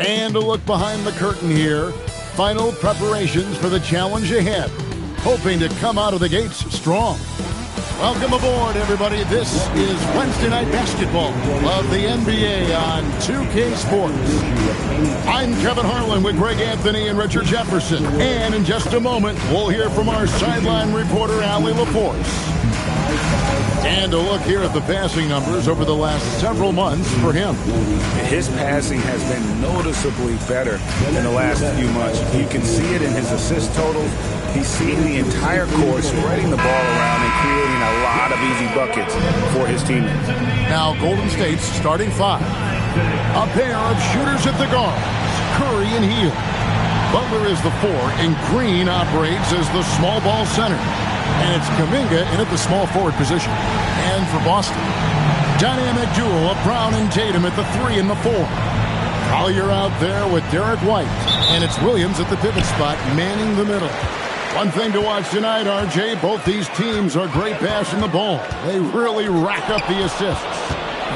And a look behind the curtain here. Final preparations for the challenge ahead. Hoping to come out of the gates strong. Welcome aboard, everybody. This is Wednesday Night Basketball of the NBA on 2K Sports. I'm Kevin Harlan with Greg Anthony and Richard Jefferson. And in just a moment, we'll hear from our sideline reporter, Allie LaForce. And a look here at the passing numbers over the last several months for him. His passing has been noticeably better in the last few months. You can see it in his assist totals. He's seeing the entire court, spreading the ball around and creating a lot of easy buckets for his teammates. Now Golden State's starting five. A pair of shooters at the guards, Curry and Hield. Butler is the four, and Green operates as the small ball center. And it's Kuminga in at the small forward position. And for Boston, dynamic duo of Brown and Tatum at the 3 and the 4. Collier out there with Derek White. And it's Williams at the pivot spot, manning the middle. One thing to watch tonight, RJ, both these teams are great passing the ball. They really rack up the assists.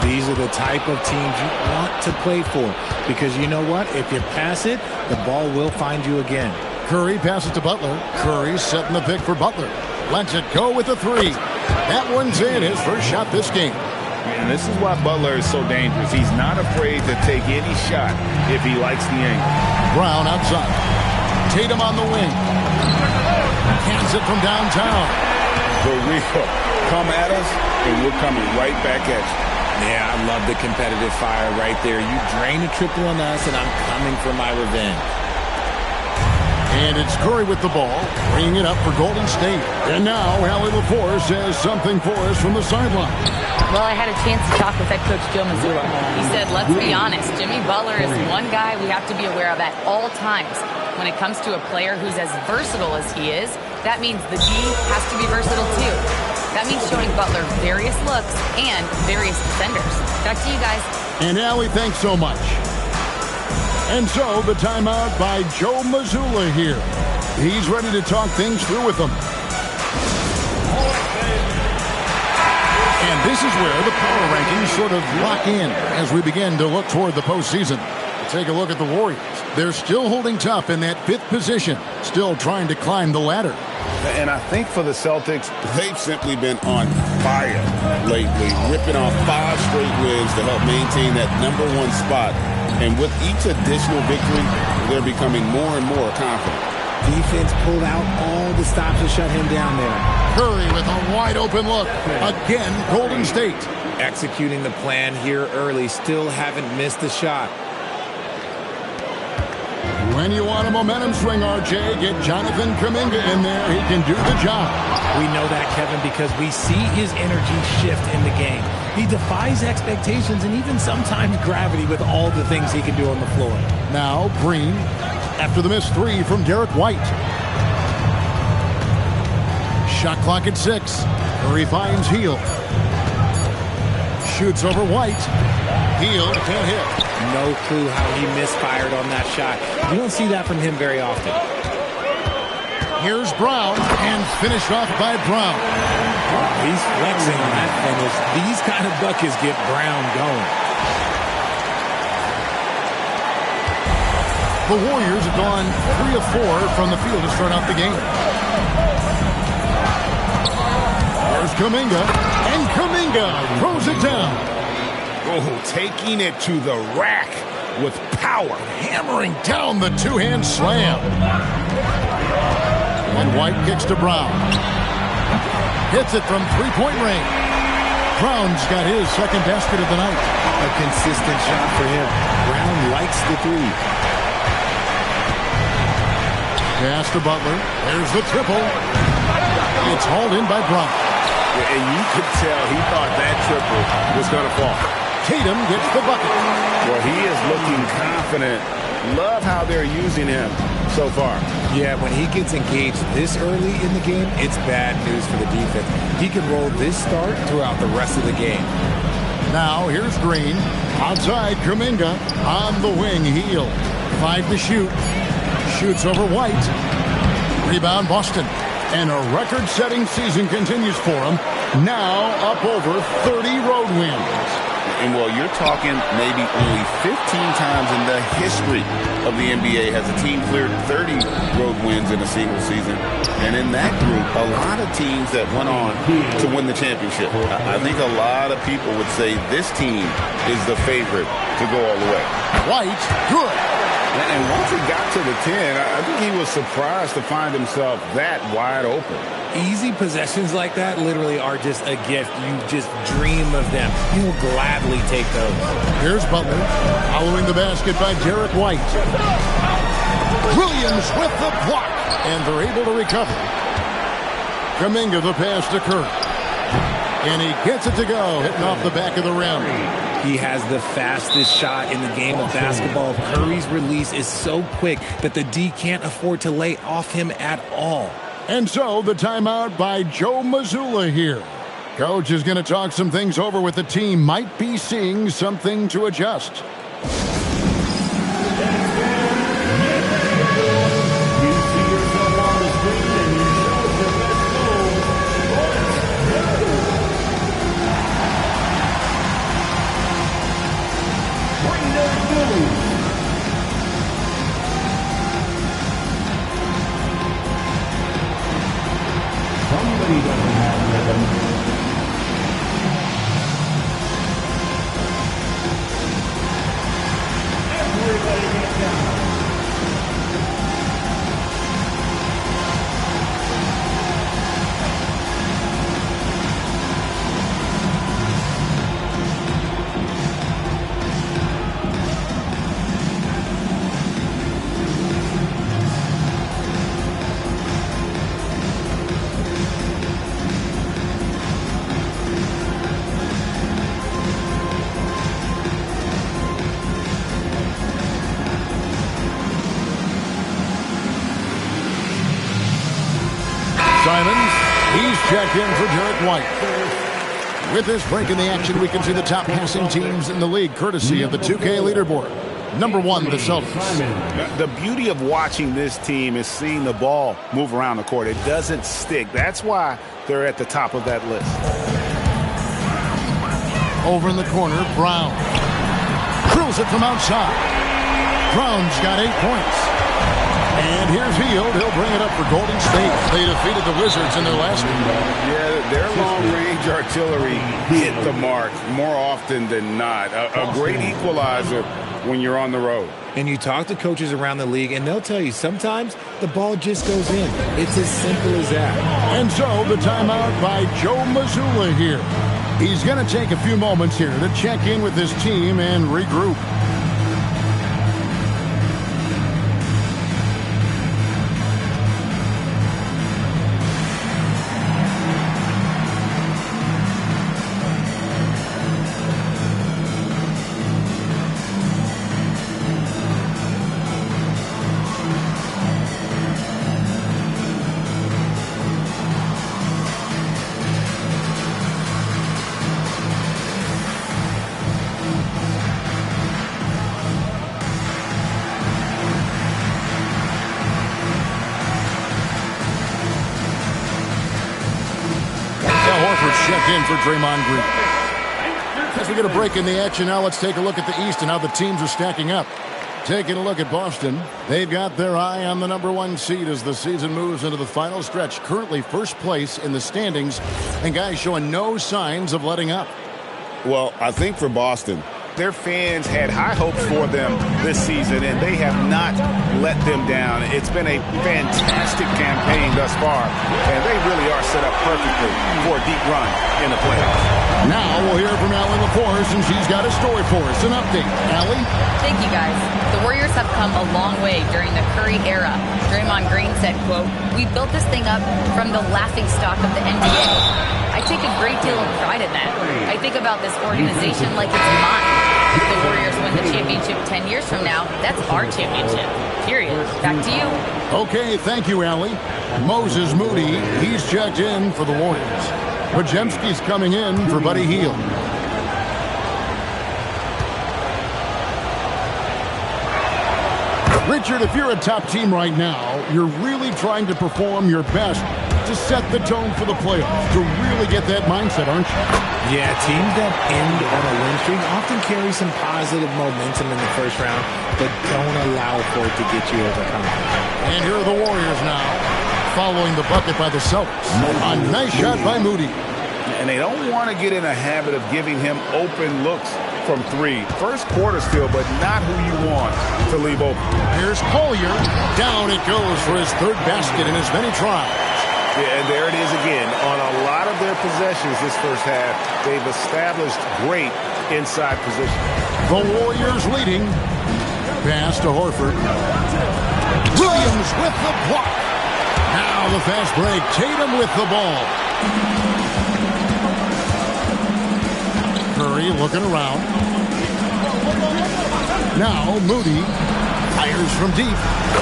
These are the type of teams you want to play for. Because you know what? If you pass it, the ball will find you again. Curry passes to Butler. Curry setting the pick for Butler. Lets it go with the 3. That one's in, his first shot this game. And this is why Butler is so dangerous. He's not afraid to take any shot if he likes the angle. Brown outside. Tatum on the wing. Cans it from downtown. For real. Come at us, and we're coming right back at you. Yeah, I love the competitive fire right there. You drain a triple on us, and I'm coming for my revenge. And it's Curry with the ball, bringing it up for Golden State. And now, Allie LaForce has something for us from the sideline. Well, I had a chance to talk with head coach Joe Mazzulla. He said, let's be honest, Jimmy Butler is one guy we have to be aware of at all times. When it comes to a player who's as versatile as he is, that means the D has to be versatile too. That means showing Butler various looks and various defenders. Back to you guys. And Allie, thanks so much. And so, the timeout by Joe Mazzulla here. He's ready to talk things through with them. And this is where the power rankings sort of lock in as we begin to look toward the postseason. Take a look at the Warriors. They're still holding tough in that 5th position, still trying to climb the ladder. And I think for the Celtics, they've simply been on fire lately, ripping off 5 straight wins to help maintain that #1 spot. And with each additional victory, they're becoming more and more confident. Defense pulled out all the stops to shut him down there. Curry with a wide-open look. Again, Golden State. Executing the plan here early, still haven't missed a shot. When you want a momentum swing, RJ, get Jonathan Kuminga in there. He can do the job. We know that, Kevin, because we see his energy shift in the game. He defies expectations and even sometimes gravity with all the things he can do on the floor. Now, Green, after the missed 3 from Derek White. Shot clock at 6. Curry finds Hield. Shoots over White. Hield can't hit. No clue how he misfired on that shot. You don't see that from him very often. Here's Brown, and finished off by Brown. He's flexing on that finish. These kind of buckets get Brown going. The Warriors have gone 3 of 4 from the field to start out the game. There's Kuminga, and Kuminga throws it down. Oh, taking it to the rack with power. Hammering down the two-hand slam. And White kicks to Brown. Hits it from three-point range. Brown's got his second basket of the night. A consistent shot for him. Brown likes the 3. Pass to Butler. There's the triple. It's hauled in by Brown. And you could tell he thought that triple was going to fall. Tatum gets the bucket. Well, he is looking confident. Love how they're using him so far. Yeah, when he gets engaged this early in the game, it's bad news for the defense. He can roll this start throughout the rest of the game. Now, here's Green. Outside, Kuminga. On the wing, Hield. 5 to shoot. Shoots over White. Rebound, Boston. And a record-setting season continues for him. Now up over 30 road wins. And, well, you're talking maybe only 15 times in the history of the NBA has a team cleared 30 road wins in a single season. And in that group, a lot of teams that went on to win the championship. I think a lot of people would say this team is the favorite to go all the way. White, good. And once he got to the 10, I think he was surprised to find himself that wide open. Easy possessions like that literally are just a gift. You just dream of them. You'll gladly take those. Here's Butler, following the basket by Derek White. Williams with the block, and they're able to recover. Kuminga the pass to Curry. And he gets it to go, hitting off the back of the rim. He has the fastest shot in the game of basketball. Curry's release is so quick that the D can't afford to lay off him at all. And so the timeout by Joe Mazzulla here. Coach is going to talk some things over with the team. Might be seeing something to adjust. Somebody doesn't have rhythm. Everybody get down. Simons, he's checked in for Derek White. With this break in the action, we can see the top passing teams in the league, courtesy of the 2K leaderboard. Number 1, the Celtics. The beauty of watching this team is seeing the ball move around the court. It doesn't stick. That's why they're at the top of that list. Over in the corner, Brown. Drills it from outside. Brown's got 8 points. And here's Hield. He'll bring it up for Golden State. They defeated the Wizards in their last game. Yeah, their long-range artillery hit the mark more often than not. A great equalizer when you're on the road. And you talk to coaches around the league, and they'll tell you sometimes the ball just goes in. It's as simple as that. And so the timeout by Joe Mazzulla here. He's going to take a few moments here to check in with his team and regroup. Checked in for Draymond Green. As we get a break in the action now, let's take a look at the East and how the teams are stacking up. Taking a look at Boston, they've got their eye on the number 1 seed as the season moves into the final stretch. Currently first place in the standings, and guys showing no signs of letting up. Well, I think for Boston, their fans had high hopes for them this season, and they have not let them down. It's been a fantastic campaign thus far, and they really are set up perfectly for a deep run in the playoffs. Now we'll hear from Allie LaForce, and she's got a story for us. An update. Allie? Thank you, guys. The Warriors have come a long way during the Curry era. Draymond Green said, quote, "We built this thing up from the laughingstock of the NBA. I take a great deal of pride in that. I think about this organization like it's mine. If the Warriors win the championship 10 years from now, that's our championship. Period. Back to you." Okay, thank you, Allie. Moses Moody, he's checked in for the Warriors. Podziemski's coming in for Buddy Hield. Richard, if you're a top team right now, you're really trying to perform your best to set the tone for the playoffs, to really get that mindset, aren't you? Yeah, teams that end on a win streak often carry some positive momentum in the first round, but don't allow for it to get you over confidence. And here are the Warriors now, following the bucket by the Celtics. A nice shot by Moody. And they don't want to get in a habit of giving him open looks from three. First quarter still, but not who you want to leave open. Here's Collier. Down it goes for his third basket in as many tries. Yeah, and there it is again. On a lot of their possessions this first half, they've established great inside position. The Warriors leading. Pass to Horford. Williams with the block. Now the fast break. Tatum with the ball. Curry looking around. Now Moody fires from deep.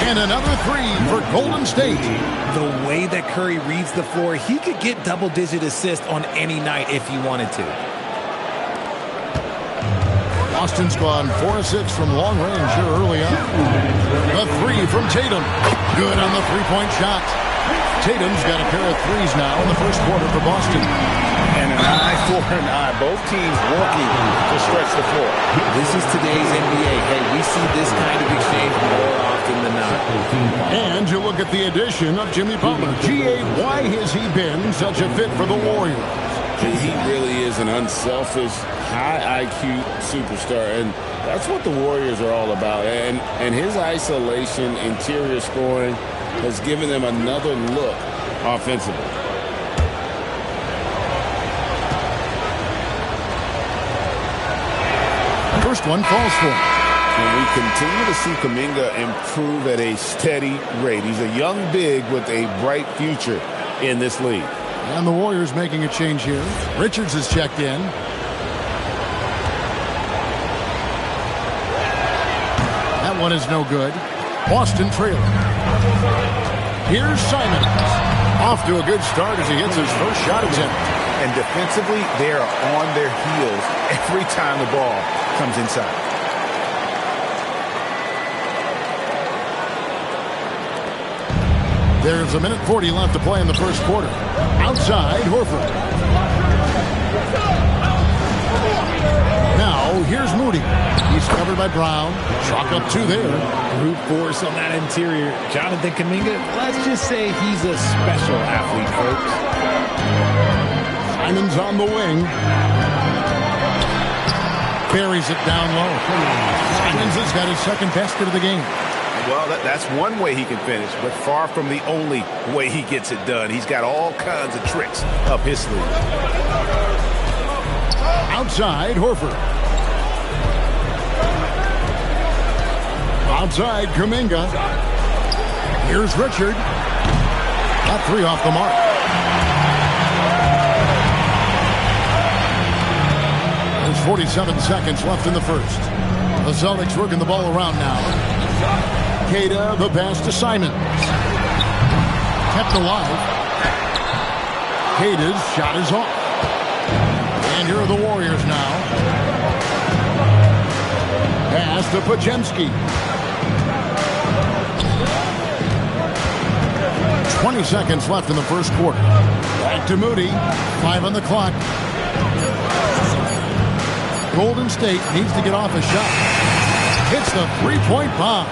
And another three for Golden State. The way that Curry reads the floor, he could get double-digit assists on any night if he wanted to. Boston's gone 4 of 6 from long range here early on. The three from Tatum. Good on the three-point shot. Tatum's got a pair of threes now in the first quarter for Boston. And an eye for an eye. Both teams working to stretch the floor. This is today's NBA. Hey, we see this kind of exchange more often than not. And you look at the addition of Jimmy Butler. G.A., why has he been such a fit for the Warriors? He really is an unselfish, high IQ superstar, and that's what the Warriors are all about. And his isolation, interior scoring has given them another look offensively. First one falls for him. And we continue to see Kuminga improve at a steady rate. He's a young big with a bright future in this league. And the Warriors making a change here. Richards has checked in. That one is no good. Boston trailing. Here's Simons. Off to a good start as he hits his first shot attempt. And defensively, they are on their heels every time the ball comes inside. There's a minute 40 left to play in the first quarter. Outside, Horford. Now, here's Moody. He's covered by Brown. Chalk up two there. Brute force on that interior. Jonathan Kuminga, let's just say he's a special athlete, folks. Simons on the wing. Carries it down low. Simons has got his second basket of the game. Well, that's one way he can finish, but far from the only way he gets it done. He's got all kinds of tricks up his sleeve. Outside, Horford. Outside, Kuminga. Here's Richard. Got three off the mark. There's 47 seconds left in the first. The Celtics working the ball around now. Queta, the pass to Simons. Kept alive. Queta's shot is off. And here are the Warriors now. Pass to Podziemski. 20 seconds left in the first quarter. Back to Moody. 5 on the clock. Golden State needs to get off a shot. Hits the three-point bomb.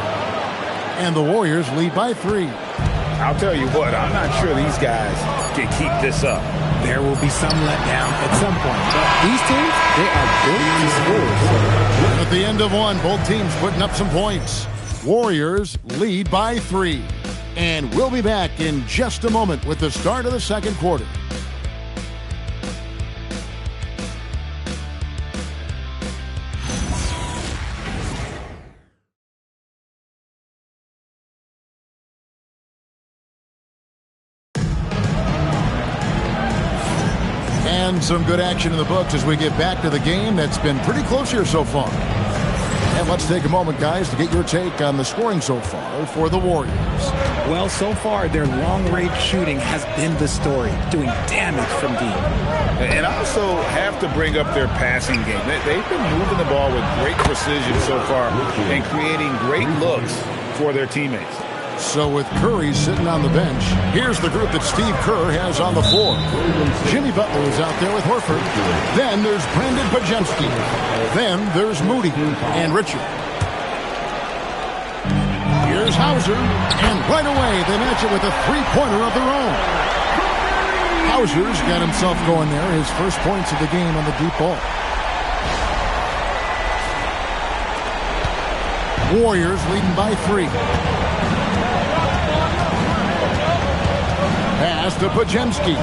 And the Warriors lead by 3. I'll tell you what, I'm not sure these guys can keep this up. There will be some letdown at some point. But these teams, they are built to score. And at the end of one, both teams putting up some points. Warriors lead by 3. And we'll be back in just a moment with the start of the second quarter. And some good action in the books as we get back to the game that's been pretty close here so far. And let's take a moment, guys, to get your take on the scoring so far for the Warriors. Well, so far, their long-range shooting has been the story, doing damage from deep. And also have to bring up their passing game. They've been moving the ball with great precision so far and creating great looks for their teammates. So with Curry sitting on the bench, here's the group that Steve Kerr has on the floor. Jimmy Butler is out there with Horford. Then there's Brandon Podziemski. Then there's Moody and Richard. Here's Hauser, and right away they match it with a three-pointer of their own. Hauser's got himself going there, his first points of the game on the deep ball. Warriors leading by 3. Pass to Podziemski.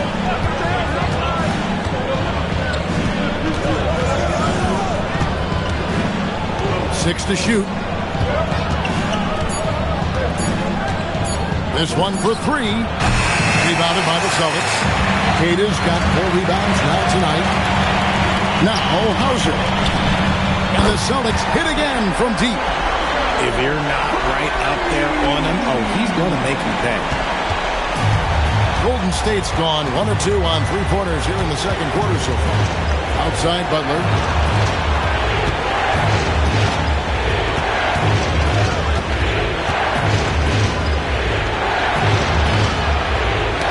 Six to shoot. This one for 3. Rebounded by the Celtics. Kata's got 4 rebounds now tonight. Now Hauser. And the Celtics hit again from deep. If you're not right out there on him, oh, he's going to make you pay. Golden State's gone 1 or 2 on three-pointers here in the second quarter so far. Outside Butler.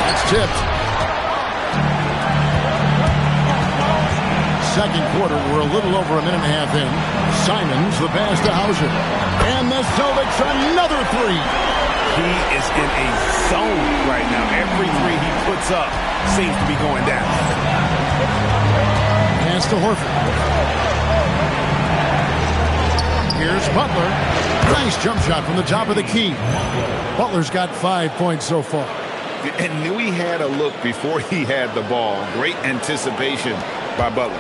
That's tipped. Second quarter, we're a little over a minute and a half in. Simons, the pass to Hauser. And the Celtics, another 3. He is in a zone right now. Every 3 he puts up seems to be going down. Pass to Horford. Here's Butler. Nice jump shot from the top of the key. Butler's got 5 points so far. And knew he had a look before he had the ball. Great anticipation by Butler.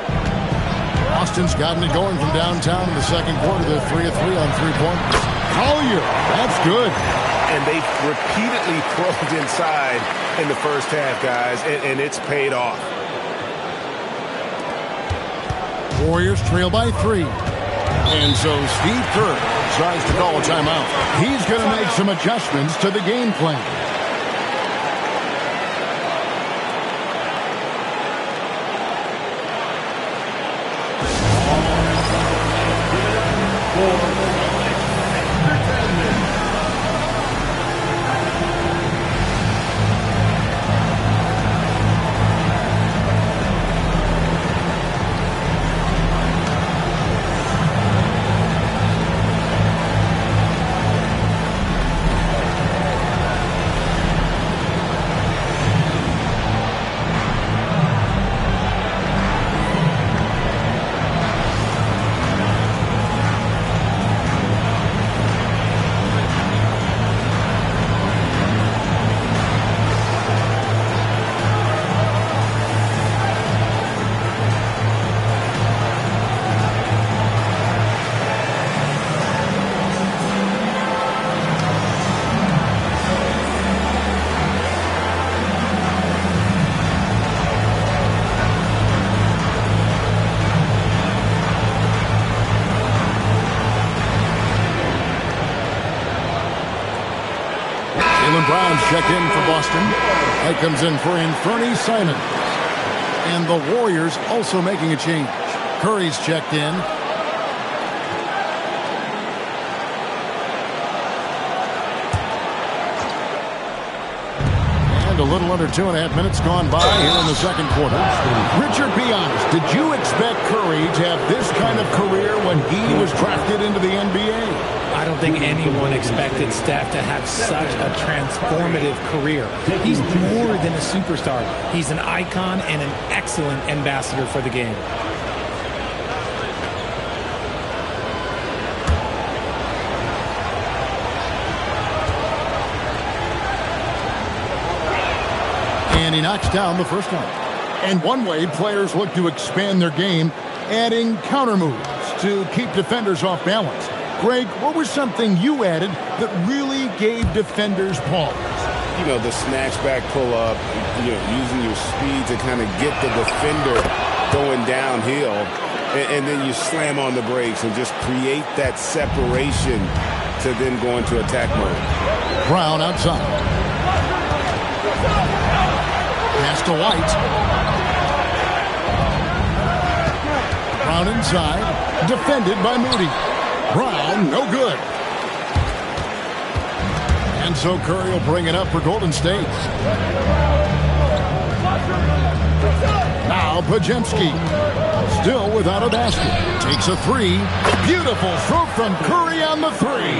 Austin's gotten it going from downtown in the second quarter. They're 3 of 3 on 3-pointers. Collier, that's good. And they've repeatedly probed inside in the first half, guys, and it's paid off. Warriors trail by 3. And so Steve Kerr tries to call a timeout. He's going to make some adjustments to the game plan. Brown's check in for Boston. That comes in for Anthony Simons. And the Warriors also making a change. Curry's checked in. And a little under 2.5 minutes gone by here in the second quarter. Richard, be honest, did you expect Curry to have this kind of career when he was drafted into the NBA? I don't think anyone expected Steph to have such a transformative career. He's more than a superstar. He's an icon and an excellent ambassador for the game. And he knocks down the first one. And one way players look to expand their game, adding counter moves to keep defenders off balance. Greg, what was something you added that really gave defenders pause? You know, the snatch back pull-up, you know, using your speed to kind of get the defender going downhill, and then you slam on the brakes and just create that separation to then go into attack mode. Brown outside. Pass to White. Brown inside, defended by Moody. Brown, no good. And so Curry will bring it up for Golden State. Now Pajemski, still without a basket. Takes a three. Beautiful throw from Curry on the three.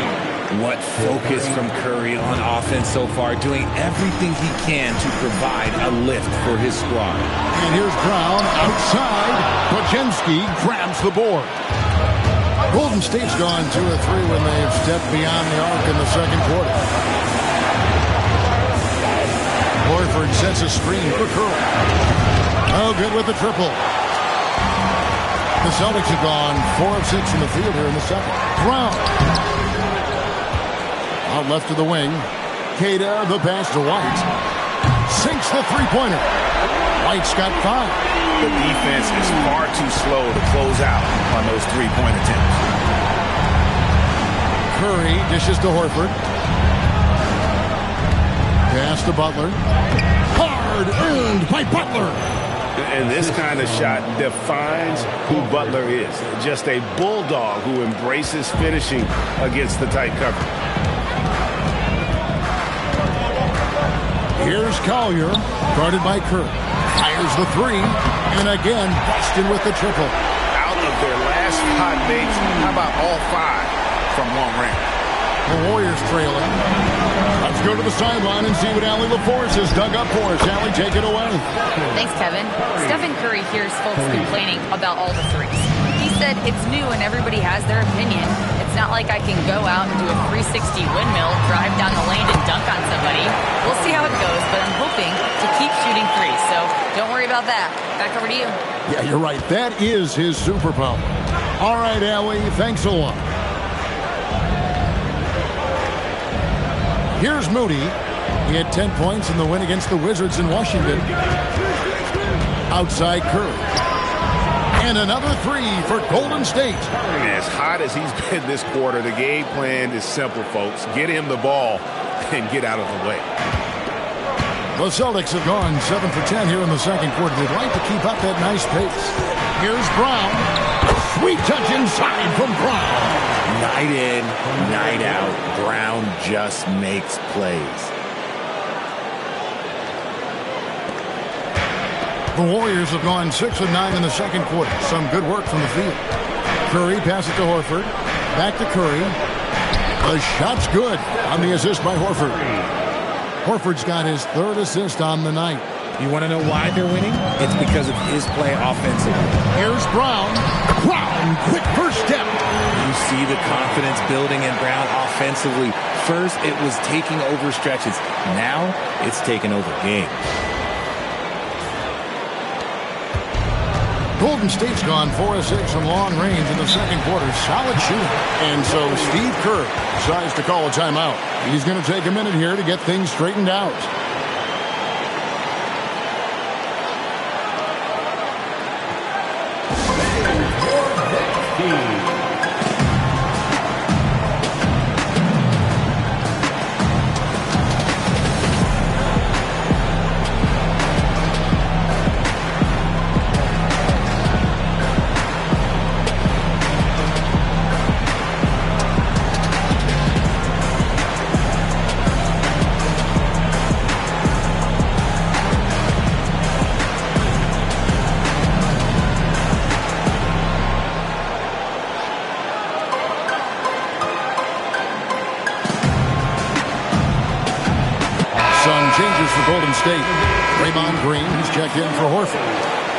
What focus from Curry on offense so far, doing everything he can to provide a lift for his squad. And here's Brown outside. Pajemski grabs the board. Golden State's gone 2 of 3 when they've stepped beyond the arc in the second quarter. Horford sets a screen for Curry. Oh, good with the triple. The Celtics have gone 4 of 6 from the field here in the second. Brown. Out left to the wing. Queta, the pass to White. Sinks the three-pointer. White's got 5. The defense is far too slow to close out on those three-point attempts. Curry dishes to Horford. Pass to Butler. Hard earned by Butler. And this kind of shot defines who Butler is. Just a bulldog who embraces finishing against the tight cover. Here's Collier, guarded by Curry. Fires the three, and again, Boston with the triple. Out of their last 5 makes, how about all 5 from long range? The Warriors trailing. Let's go to the sideline and see what Allie LaForce has dug up for us. Allie, take it away. Thanks, Kevin. Stephen Curry hears folks complaining about all the threes. He said it's new and everybody has their opinion. It's not like I can go out and do a 360 windmill, drive down the lane and dunk on somebody. We'll see how it goes, but I'm hoping to keep shooting threes, so don't worry about that. Back over to you. Yeah, you're right. That is his superpower. All right, Allie, thanks a lot. Here's Moody. He had 10 points in the win against the Wizards in Washington. Outside Curry. And another three for Golden State. As hot as he's been this quarter, the game plan is simple, folks. Get him the ball and get out of the way. The Celtics have gone 7 for 10 here in the second quarter. They'd like to keep up that nice pace. Here's Brown. Sweet touch inside from Brown. Night in, night out, Brown just makes plays. The Warriors have gone 6 of 9 in the second quarter. Some good work from the field. Curry passes to Horford. Back to Curry. The shot's good on the assist by Horford. Horford's got his 3rd assist on the night. You want to know why they're winning? It's because of his play offensively. Here's Brown. Brown, quick first step. You see the confidence building in Brown offensively. First, it was taking over stretches. Now, it's taking over games. Golden State's gone 4 of 6 from long range in the second quarter. Solid shooting. And so Steve Kerr decides to call a timeout. He's going to take a minute here to get things straightened out. Changes for Golden State. Draymond Green, he's checked in for Horford.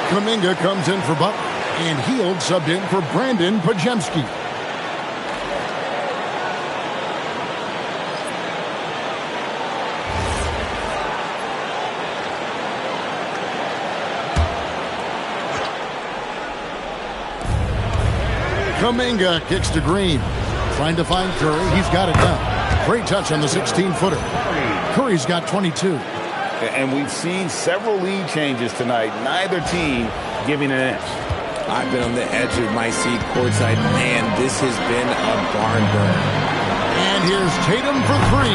Kuminga comes in for Butler. And Hield subbed in for Brandon Pajemski. Kuminga kicks to Green. Trying to find Curry. He's got it now. Great touch on the 16-footer. Curry's got 22. And we've seen several lead changes tonight. Neither team giving an inch. I've been on the edge of my seat courtside. Man, this has been a barn burner. And here's Tatum for 3.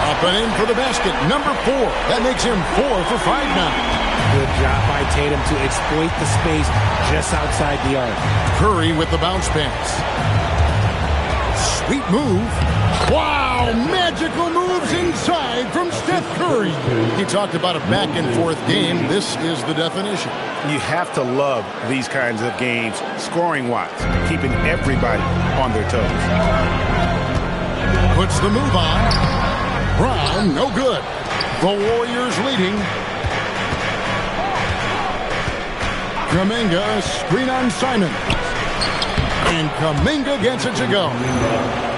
Up and in for the basket. Number 4. That makes him 4 for 5 now. Good job by Tatum to exploit the space just outside the arc. Curry with the bounce pass. Sweet move. Wow, magical moves inside from Steph Curry. He talked about a back-and-forth game. This is the definition. You have to love these kinds of games, scoring-wise, keeping everybody on their toes. Puts the move on. Brown, no good. The Warriors leading. Kuminga, screen on Simon. And Kuminga gets it to go.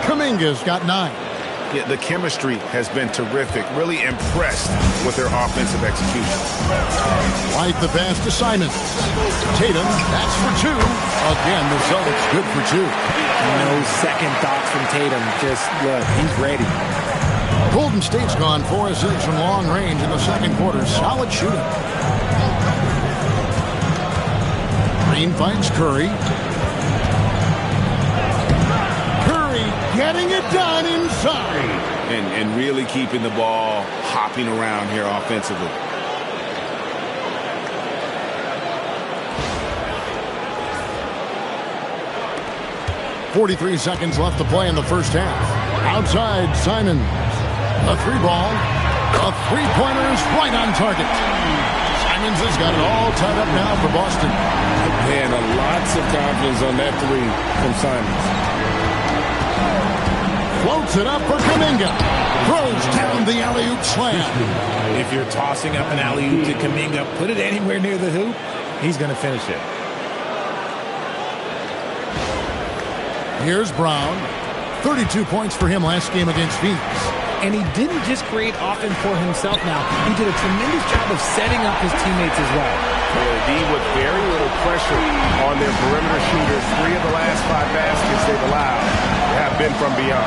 Kuminga's got 9. Yeah, the chemistry has been terrific. Really impressed with their offensive execution. White the pass to Simon. Tatum, that's for 2. Again, the Celtics good for 2. No second thoughts from Tatum. Just look, he's ready. Golden State's gone 4 of 6 from long range in the second quarter. Solid shooting. Green finds Curry. Getting it done inside. And really keeping the ball hopping around here offensively. .43 seconds left to play in the first half. Outside, Simon. A 3-ball. A 3-pointer is right on target. Simons has got it all tied up now for Boston. Man, lots of confidence on that 3 from Simons. Floats it up for Kuminga. Throws down the alley-oop slam. If you're tossing up an alley-oop to Kuminga, put it anywhere near the hoop, he's going to finish it. Here's Brown. 32 points for him last game against Phoenix. And he didn't just create offense for himself now. He did a tremendous job of setting up his teammates as well. Indeed, with very little pressure on their perimeter shooters. 3 of the last 5 baskets they've allowed have been from beyond.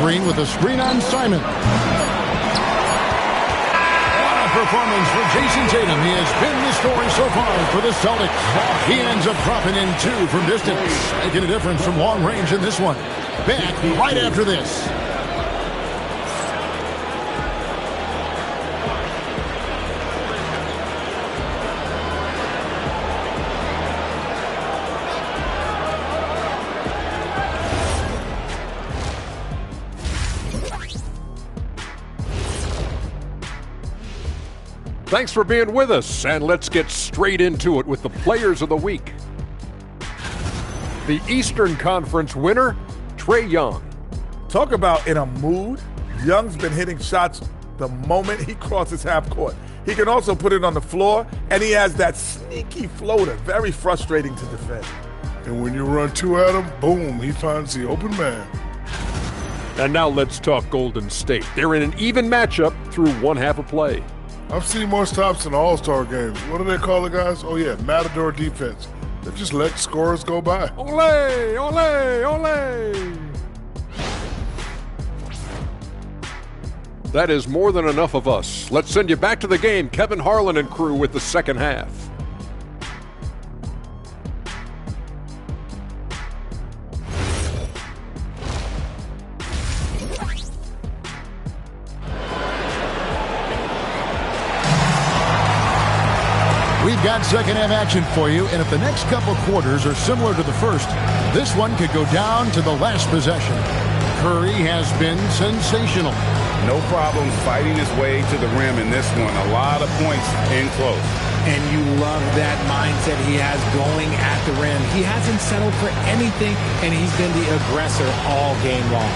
Green with a screen on Simon. What a performance for Jason Tatum. He has been the story so far for the Celtics. He ends up dropping in 2 from distance, making a difference from long range in this one. Back right after this. Thanks for being with us, and let's get straight into it with the Players of the Week. The Eastern Conference winner, Trae Young. Talk about in a mood. Young's been hitting shots the moment he crosses half court. He can also put it on the floor, and he has that sneaky floater. Very frustrating to defend. And when you run 2 at him, boom, he finds the open man. And now let's talk Golden State. They're in an even matchup through 1 half of play. I've seen more stops in All-Star games. What do they call the guys? Oh, yeah, Matador defense. They just let scores go by. Ole, ole, ole. That is more than enough of us. Let's send you back to the game. Kevin Harlan and crew with the second half. We've got second half action for you, and if the next couple quarters are similar to the first, this one could go down to the last possession. Curry has been sensational. No problem fighting his way to the rim in this one. A lot of points in close. And you love that mindset he has going at the rim. He hasn't settled for anything, and he's been the aggressor all game long.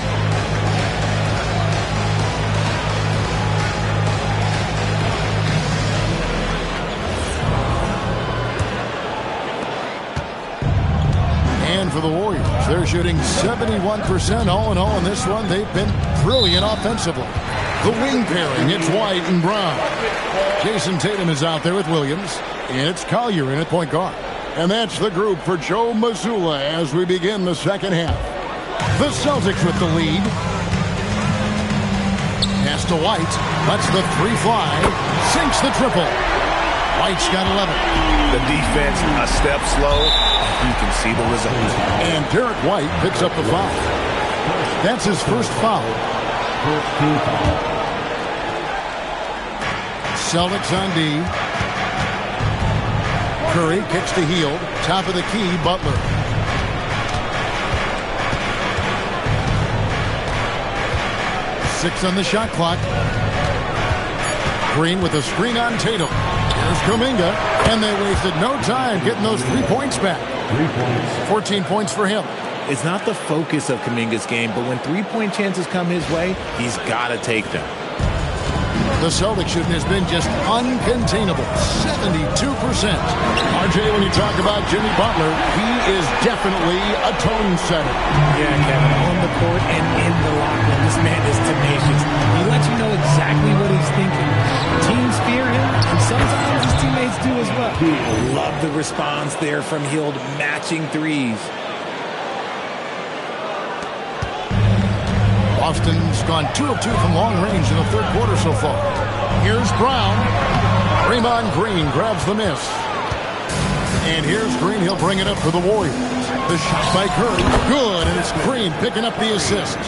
And for the Warriors, they're shooting 71% all in all in this one. They've been brilliant offensively. The wing pairing, it's White and Brown. Jason Tatum is out there with Williams, and it's Collier in at point guard. And that's the group for Joe Mazzulla as we begin the second half. The Celtics with the lead. Pass to White, lets the 3 fly, sinks the triple. White's got 11. The defense a step slow. You can see the result. And Derek White picks up the foul. That's his first foul. Celtics on D. Curry kicks to Hield. Top of the key, Butler. 6 on the shot clock. Green with a screen on Tatum. Here's Kuminga, and they wasted no time getting those 3 points back. 14 points for him. It's not the focus of Kuminga's game, but when 3-point chances come his way, he's got to take them. The Celtics shooting has been just uncontainable, 72%. RJ, when you talk about Jimmy Butler, he is definitely a tone setter. Yeah, Kevin, on the court and in the locker room, this man is tenacious. He lets you know exactly what he's thinking. Teams fear him, and sometimes his teammates do as well. Love the response there from Hield, matching threes. Boston's gone 2 of 2 from long range in the third quarter so far. Here's Brown. Draymond Green grabs the miss. And here's Green. He'll bring it up for the Warriors. The shot by Curry. Good, and it's Green picking up the assist.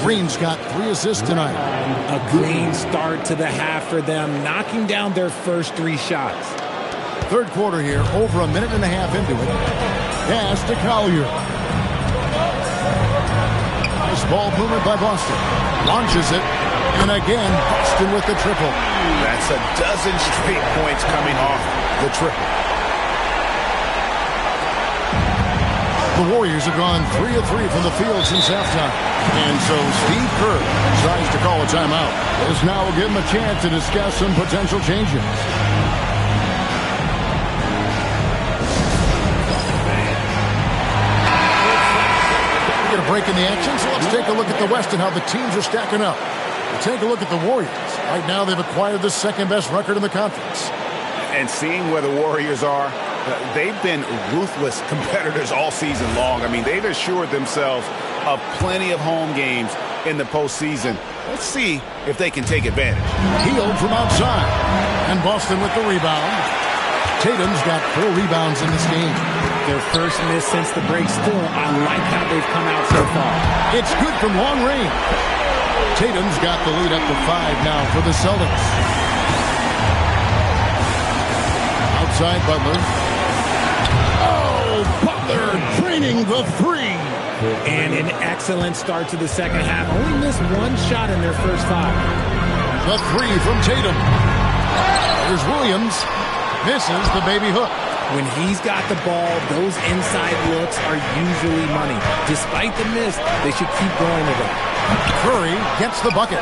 Green's got 3 assists tonight. A clean start to the half for them, knocking down their first 3 shots. Third quarter here, over a minute and a half into it. Pass to Collier. Nice ball movement by Boston. Launches it. And again, Boston with the triple. That's a dozen straight points coming off the triple. The Warriors have gone 3 of 3 from the field since halftime. And so Steve Kerr decides to call a timeout. This now will give him a chance to discuss some potential changes. Get a break in the action, so let's take a look at the West and how the teams are stacking up. We'll take a look at the Warriors. Right now they've acquired the second-best record in the conference. And seeing where the Warriors are, they've been ruthless competitors all season long. I mean, they've assured themselves of plenty of home games in the postseason. Let's see if they can take advantage. Hield from outside. And Boston with the rebound. Tatum's got 4 rebounds in this game. Their first miss since the break. Still, I like how they've come out so far. It's good from long range. Tatum's got the lead up to 5 now for the Celtics. Outside Butler. Oh, Butler draining the 3. And an excellent start to the second half. Only missed 1 shot in their first 5. The 3 from Tatum. There's Williams. Misses the baby hook. When he's got the ball, those inside looks are usually money. Despite the miss, they should keep going with it. Curry gets the bucket.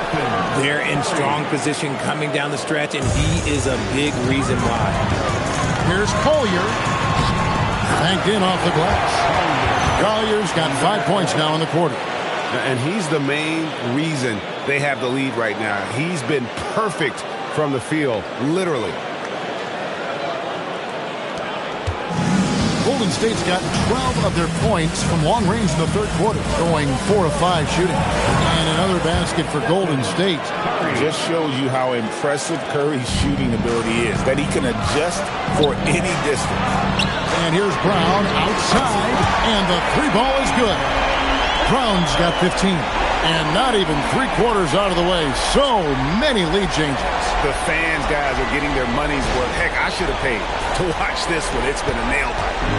They're in strong position coming down the stretch, and he is a big reason why. Here's Collier. Banked in off the glass. Collier's got 5 points now in the quarter. And he's the main reason they have the lead right now. He's been perfect from the field, literally. Golden State's got 12 of their points from long range in the third quarter, going 4 of 5 shooting. And another basket for Golden State. Just shows you how impressive Curry's shooting ability is, that he can adjust for any distance. And here's Brown outside, and the 3 ball is good. Brown's got 15, and not even 3/4 out of the way. So many lead changes. The fans, guys, are getting their money's worth. Heck, I should have paid to watch this one. It's been a nail biter.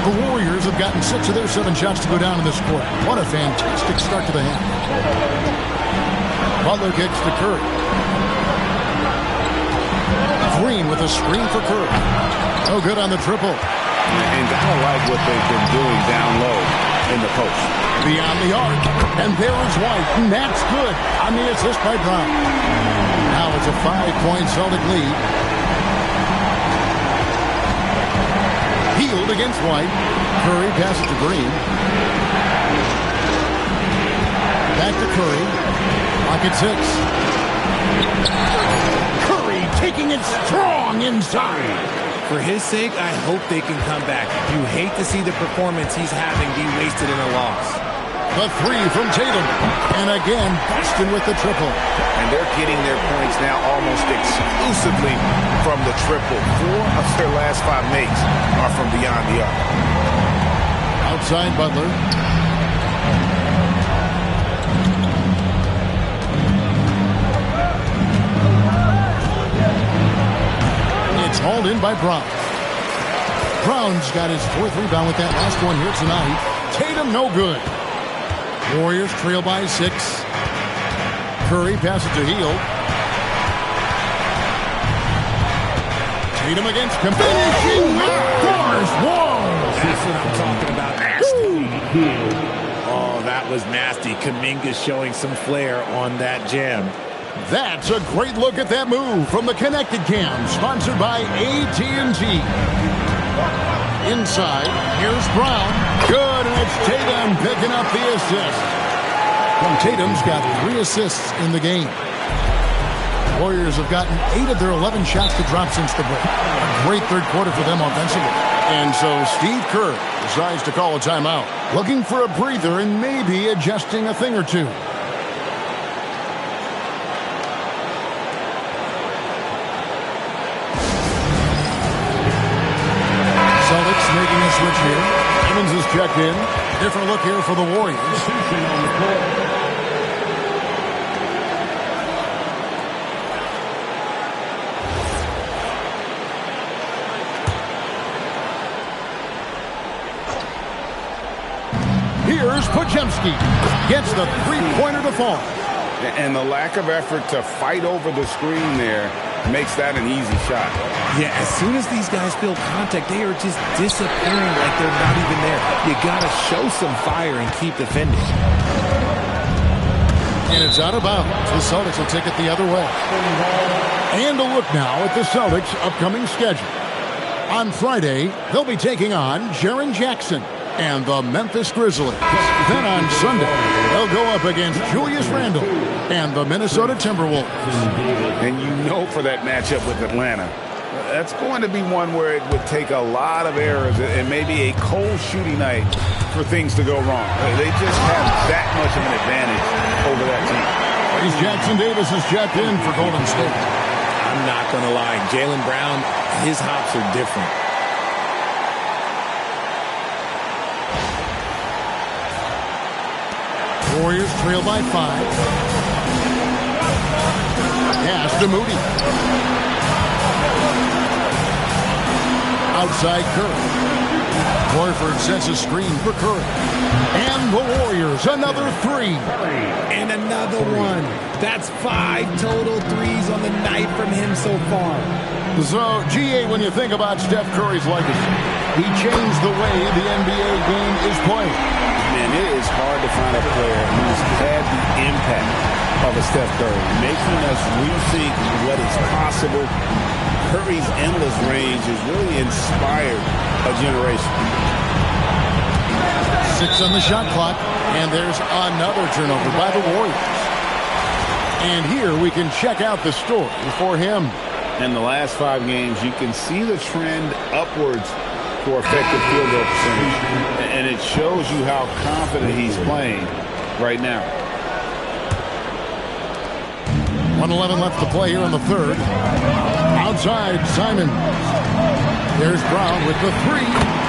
The Warriors have gotten 6 of their 7 shots to go down in this quarter. What a fantastic start to the half. Butler kicks to Curry. Green with a screen for Curry. No good on the triple. And gotta like what they've been doing down low in the post. Beyond the arc. And there is White. And that's good on the assist by Brown. Now it's a 5-point Celtic lead. Hield against White. Curry passes to Green. Back to Curry. Pocket 6. Curry taking it strong inside. For his sake, I hope they can come back. You hate to see the performance he's having be wasted in a loss. The 3 from Tatum. And again, Boston with the triple. And they're getting their points now almost exclusively from the triple. 4 of their last 5 makes are from beyond the arc. Outside Butler. It's hauled in by Brown. Brown's got his 4th rebound with that last one here tonight. Tatum no good. Warriors trail by 6. Curry passes to Hield. Tatum against him. Finishing with force. Whoa! That's what I'm talking about. Oh, that was nasty. Kuminga showing some flair on that jam. That's a great look at that move from the Connected Cam, sponsored by AT&T. Inside, here's Brown. Good, and it's Tatum picking up the assist. Well, Tatum's got 3 assists in the game. Warriors have gotten 8 of their 11 shots to drop since the break. A great third quarter for them offensively. And so Steve Kerr decides to call a timeout, looking for a breather and maybe adjusting a thing or two. Celtics making a switch here. Evans is checked in. Different look here for the Warriors. Here's Podziemski. Gets the three-pointer to fall. And the lack of effort to fight over the screen there makes that an easy shot. Yeah, as soon as these guys feel contact, they are just disappearing like they're not even there. You got to show some fire and keep defending. And it's out of bounds. The Celtics will take it the other way. And a look now at the Celtics' upcoming schedule. On Friday, they'll be taking on Jaren Jackson and the Memphis Grizzlies. Then on Sunday, they'll go up against Julius Randle and the Minnesota Timberwolves. And you know for that matchup with Atlanta, that's going to be one where it would take a lot of errors and maybe a cold shooting night for things to go wrong. They just have that much of an advantage over that team. Jackson Davis is checked in for Golden State. I'm not going to lie. Jaylen Brown, his hops are different. Warriors trail by 5. Pass to Moody. Outside Curry. Horford sets a screen for Curry. And the Warriors, another 3. And another one. That's 5 total threes on the night from him so far. So, GA, when you think about Steph Curry's legacy, he changed the way the NBA game is played. Man, it is hard to find a player who's had the impact of a Steph Curry, making us rethink what is possible. Curry's endless range has really inspired a generation. 6 on the shot clock, and there's another turnover by the Warriors. And here we can check out the story for him. In the last 5 games, you can see the trend upwards for effective field goal percentage. And it shows you how confident he's playing right now. 1:11 left to play here in the third. Outside, Simon. There's Brown with the 3,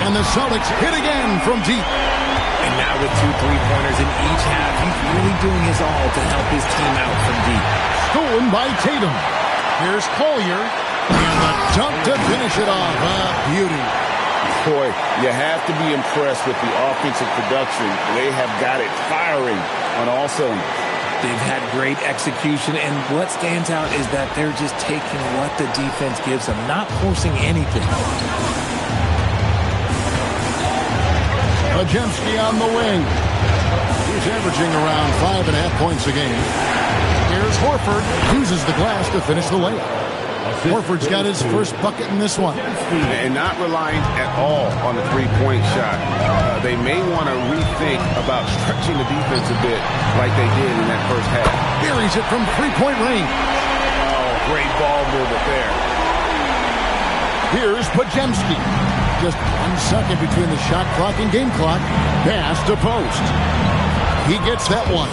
and the Celtics hit again from deep. And now with 2 3-pointers in each half, he's really doing his all to help his team out from deep. Stolen by Tatum. Here's Collier, and the dunk to finish it off. Beauty. Boy, you have to be impressed with the offensive production. They have got it firing on all cylinders. They've had great execution, and what stands out is that they're just taking what the defense gives them, not forcing anything. Podziemski on the wing. He's averaging around 5.5 points a game. Here's Horford. Uses the glass to finish the layup. Horford's got his first bucket in this one. And not relying at all on the three-point shot. They may want to rethink about stretching the defense a bit like they did in that first half. Buries it from three-point range. Oh, great ball movement there. Here's Podziemski. Just 1 second between the shot clock and game clock. Pass to post. He gets that one.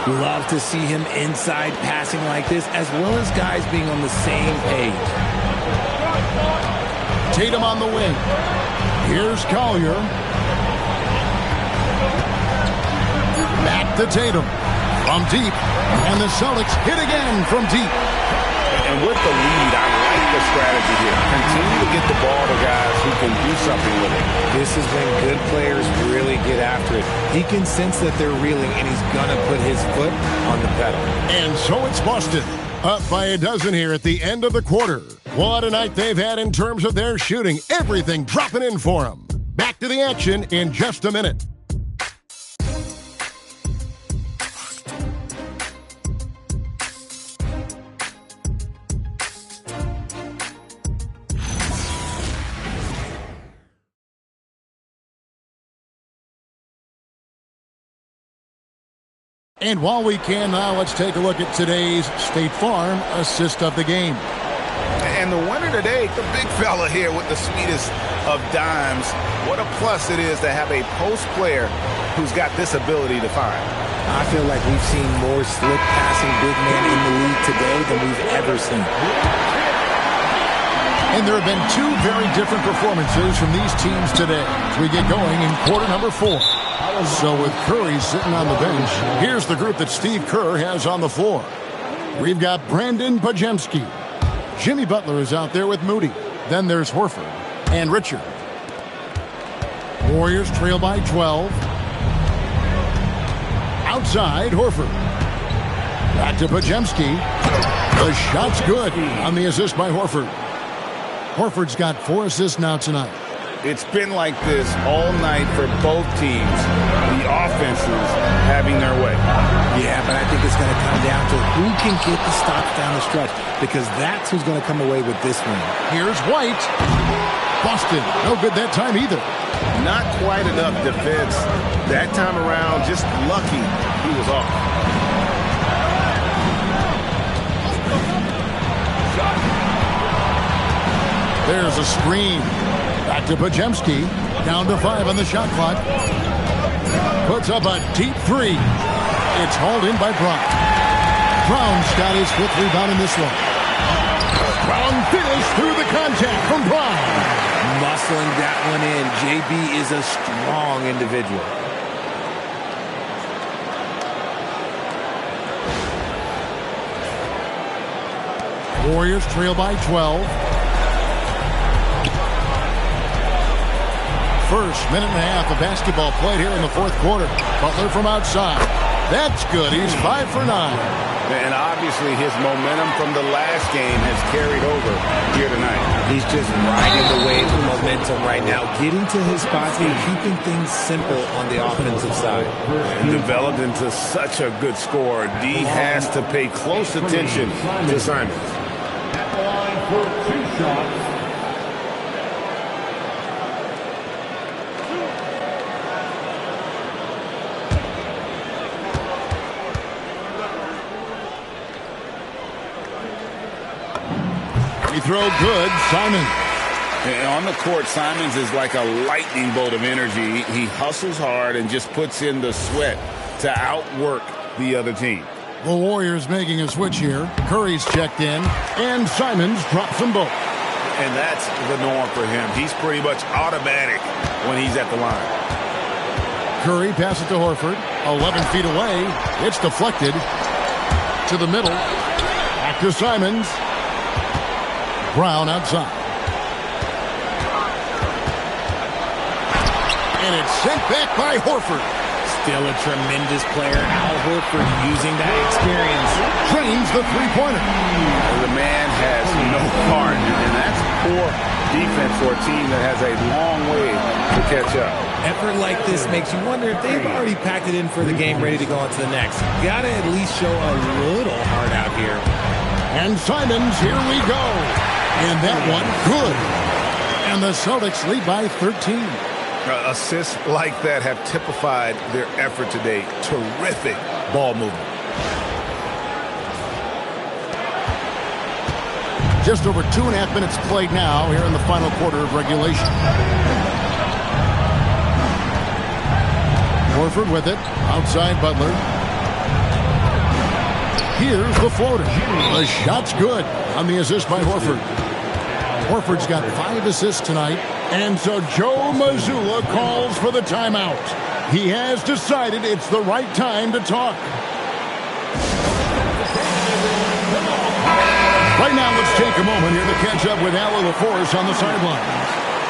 Love to see him inside passing like this, as well as guys being on the same page. Tatum on the wing. Here's Collier. Back to Tatum. From deep. And the Celtics hit again from deep. And with the lead, I like the strategy here. Continue to get the ball to guys who can do something with it. This is when good players really get after it. He can sense that they're reeling, and he's going to put his foot on the pedal. And so it's Boston, up by a dozen here at the end of the quarter. What a night they've had in terms of their shooting. Everything dropping in for them. Back to the action in just a minute. And while we can now, let's take a look at today's State Farm assist of the game. And the winner today, the big fella here with the sweetest of dimes. What a plus it is to have a post player who's got this ability to find. I feel like we've seen more slick passing big men in the league today than we've ever seen. And there have been two very different performances from these teams today as we get going in quarter number 4. So with Curry sitting on the bench, here's the group that Steve Kerr has on the floor. We've got Brandon Pajemski. Jimmy Butler is out there with Moody. Then there's Horford and Richard. Warriors trail by 12. Outside, Horford. Back to Pajemski. The shot's good on the assist by Horford. Horford's got 4 assists now tonight. It's been like this all night for both teams. The offenses having their way. Yeah, but I think it's going to come down to who can get the stops down the stretch, because that's who's going to come away with this win. Here's White. Boston, no good that time either. Not quite enough defense that time around. Just lucky he was off. There's a screen. Back to Pajemski. Down to 5 on the shot clock. Puts up a deep 3. It's hauled in by Brown. Brown's got his 5th rebound in this one. Brown finished through the contact from Brown. Muscling that one in. JB is a strong individual. Warriors trail by 12. First minute and a half of basketball played here in the 4th quarter. Butler from outside. That's good. He's 5 for 9. And obviously his momentum from the last game has carried over here tonight. He's just riding the wave of momentum right now, getting to his spots and keeping things simple on the offensive side. And developed into such a good scorer. D has to pay close attention to Simons. For 2 shots. Free throw good. Simon. And on the court, Simons is like a lightning bolt of energy. He hustles hard and just puts in the sweat to outwork the other team. The Warriors making a switch here. Curry's checked in, and Simons drops them both. And that's the norm for him. He's pretty much automatic when he's at the line. Curry passes to Horford. 11 feet away. It's deflected to the middle. Back to Simons. Brown outside. And it's sent back by Horford. Still a tremendous player. Al Horford using that experience. Drains the three-pointer. The man has no heart, and that's poor defense for a team that has a long way to catch up. Effort like this makes you wonder if they've already packed it in for the game, ready to go on to the next. Gotta at least show a little heart out here. And Simons, here we go. And that one, good. And the Celtics lead by 13. Assists like that have typified their effort today. Terrific ball movement. Just over 2.5 minutes played now here in the final quarter of regulation. Horford with it. Outside Butler. Here's the floater. The shot's good on the assist by Horford. Horford's got 5 assists tonight. And so Joe Mazzulla calls for the timeout. He has decided it's the right time to talk. Right now, let's take a moment here to catch up with Allie LaForce on the sideline.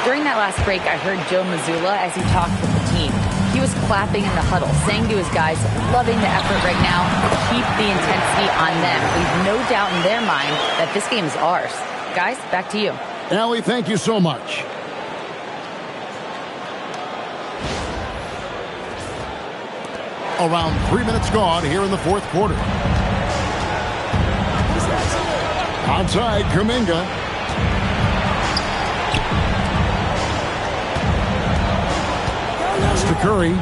During that last break, I heard Joe Mazzulla as he talked with the team. He was clapping in the huddle, saying to his guys, loving the effort right now, keep the intensity on them. Leave no doubt in their mind that this game is ours. Guys, back to you. Allie, thank you so much. Around 3 minutes gone here in the fourth quarter. Outside, Kuminga. Pass to Curry.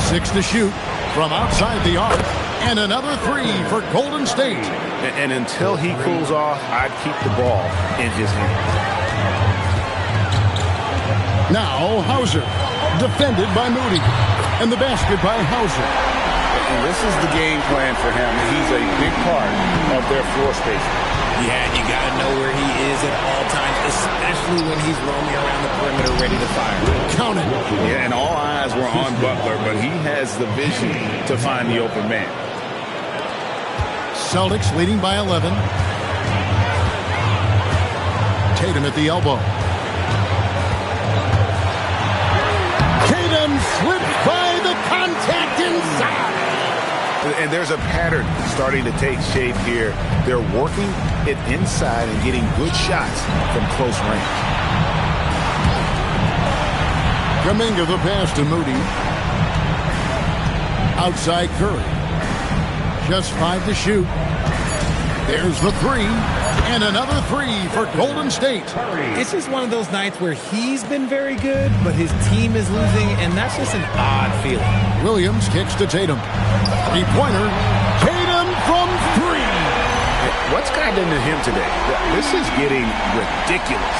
6 to shoot from outside the arc. And another 3 for Golden State. And until he cools off, I'd keep the ball in his hands. Now Hauser. Defended by Moody. And the basket by Hauser. And this is the game plan for him. He's a big part of their floor spacing. Yeah, you got to know where he is at all times, especially when he's roaming around the perimeter ready to fire. Count it. Yeah, and all eyes were on Butler, but he has the vision to find the open man. Celtics leading by 11. Tatum at the elbow. Tatum slipped by the contact inside. And there's a pattern starting to take shape here. They're working it inside and getting good shots from close range. Kuminga the pass to Moody. Outside Curry. Just 5 to shoot. There's the 3. And another 3 for Golden State. It's just one of those nights where he's been very good, but his team is losing, and that's just an odd feeling. Williams kicks to Tatum. Three-pointer. Tatum from 3. What's gotten into him today? This is getting ridiculous.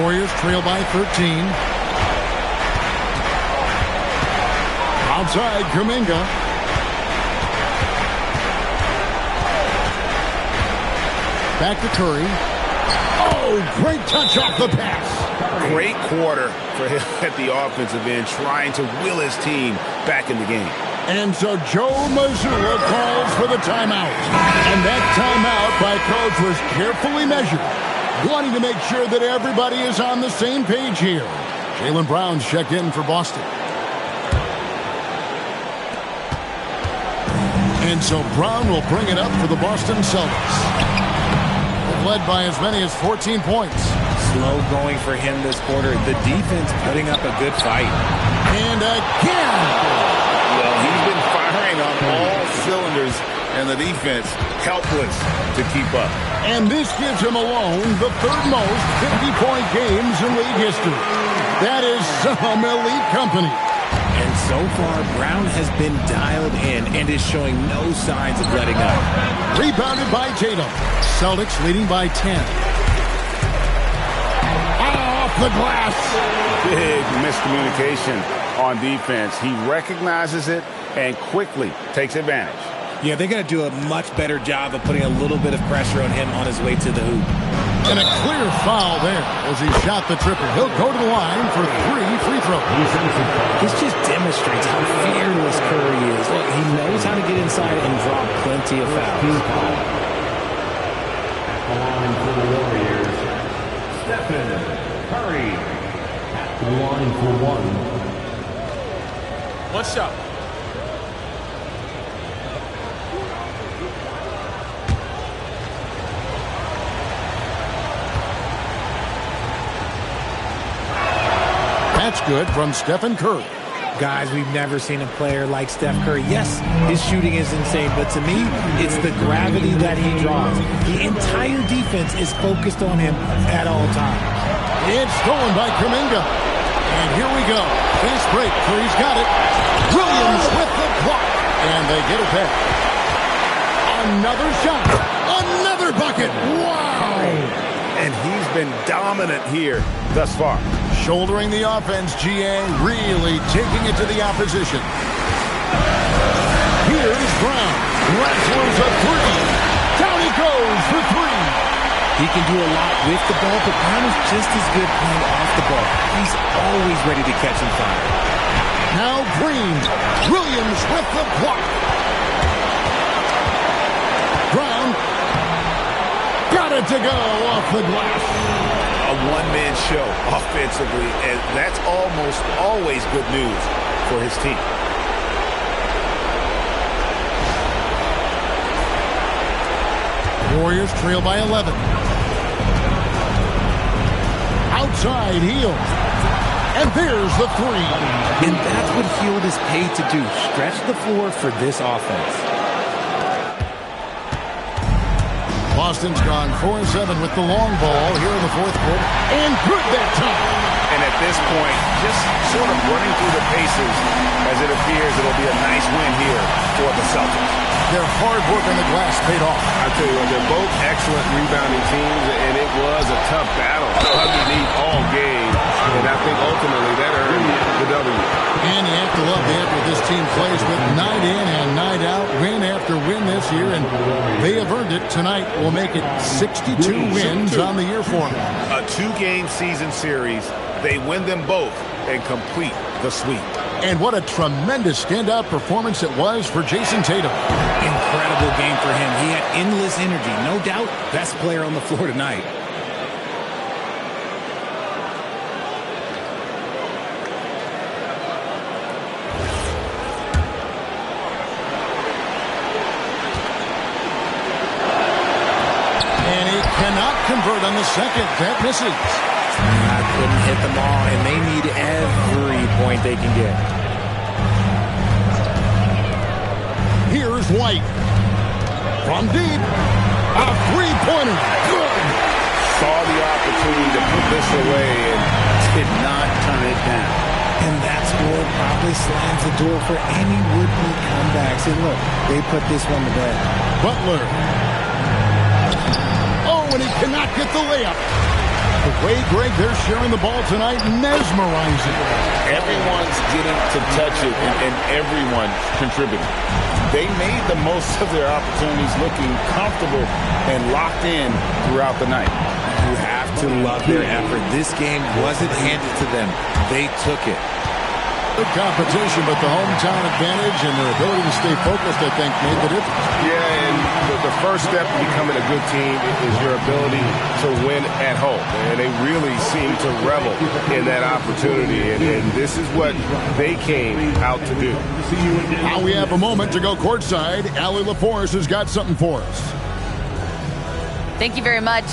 Warriors trail by 13. Outside, Kuminga. Back to Curry. Oh, great touch off the pass. Great quarter for him at the offensive end, trying to will his team back in the game. And so Joe Mazzulla calls for the timeout. And that timeout by coach was carefully measured, wanting to make sure that everybody is on the same page here. Jaylen Brown's checked in for Boston. And so Brown will bring it up for the Boston Celtics. They've led by as many as 14 points. Slow going for him this quarter. The defense putting up a good fight. And again. Well, he's been firing on all cylinders, and the defense helpless to keep up. And this gives him alone the third most 50-point games in league history. That is some elite company. And so far, Brown has been dialed in and is showing no signs of letting up. Rebounded by Tatum. Celtics leading by 10. Off the glass. Big miscommunication on defense. He recognizes it and quickly takes advantage. Yeah, they're going to do a much better job of putting a little bit of pressure on him on his way to the hoop. And a clear foul there as he shot the triple. He'll go to the line for 3 free throws. This just demonstrates how fearless Curry is. Look, he knows how to get inside and draw plenty of fouls. At the line for the Warriors, Stephen Curry. At the line for 1. What's up? That's good from Stephen Curry. Guys, we've never seen a player like Steph Curry. Yes, his shooting is insane, but to me, it's the gravity that he draws. The entire defense is focused on him at all times. It's stolen by Kuminga. And here we go. Fast break. Curry's got it. Williams with the block. And they get it back. Another shot. Another bucket. Wow. And he's been dominant here thus far. Shouldering the offense, GA, really taking it to the opposition. Here's Brown. Wrestles a 3. Down he goes for 3. He can do a lot with the ball, but Brown is just as good playing off the ball. He's always ready to catch and fire. Now Green. Williams with the block. Brown. Got it to go off the glass. A one-man show offensively, and that's almost always good news for his team. Warriors trail by 11. Outside Hield. And there's the three. And that's what Hield is paid to do. Stretch the floor for this offense. Boston's gone 4-7 with the long ball here in the fourth quarter. And good that time. And at this point, just sort of running through the paces as it appears it'll be a nice win here for the Celtics. Their hard work on the glass paid off. I tell you what, they're both excellent rebounding teams, and it was a tough battle underneath all game. And I think ultimately that earned the W. And you have to love the effort this team plays with night in and night out, win after win this year, and they have earned it. Tonight will make it 62 wins on the year for them. A two-game season series, they win them both and complete the sweep. And what a tremendous standout performance it was for Jason Tatum. Incredible game for him. He had endless energy. No doubt, best player on the floor tonight. And he cannot convert on the second. That misses. Couldn't hit them all, and they need every point they can get. Here's White. From deep. A three-pointer. Good. Saw the opportunity to put this away and did not turn it down. And that score probably slams the door for any would-be comebacks. And look, they put this one to bed. Butler. Oh, and he cannot get the layup. The way, Greg, they're sharing the ball tonight, mesmerizing. Everyone's getting to touch it, and everyone contributing. They made the most of their opportunities, looking comfortable and locked in throughout the night. You have to love their effort. This game wasn't handed to them. They took it. Good competition, but the hometown advantage and their ability to stay focused, I think, made the difference. Yeah, and the first step to becoming a good team is your ability to win at home. And they really seem to revel in that opportunity. And this is what they came out to do. Now we have a moment to go courtside. Allie LaForce has got something for us. Thank you very much.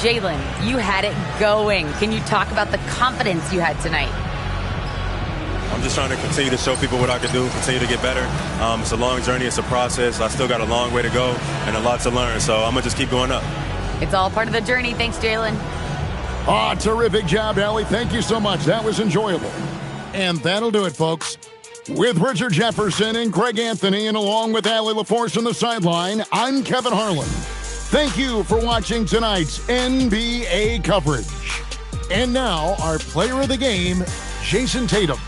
Jalen, you had it going. Can you talk about the confidence you had tonight? I'm just trying to continue to show people what I can do, continue to get better. It's a long journey. It's a process. I still got a long way to go and a lot to learn. So I'm going to just keep going up. It's all part of the journey. Thanks, Jalen. Oh, terrific job, Allie. Thank you so much. That was enjoyable. And that'll do it, folks. With Richard Jefferson and Greg Anthony, and along with Allie LaForce on the sideline, I'm Kevin Harlan. Thank you for watching tonight's NBA coverage. And now, our player of the game, Jason Tatum.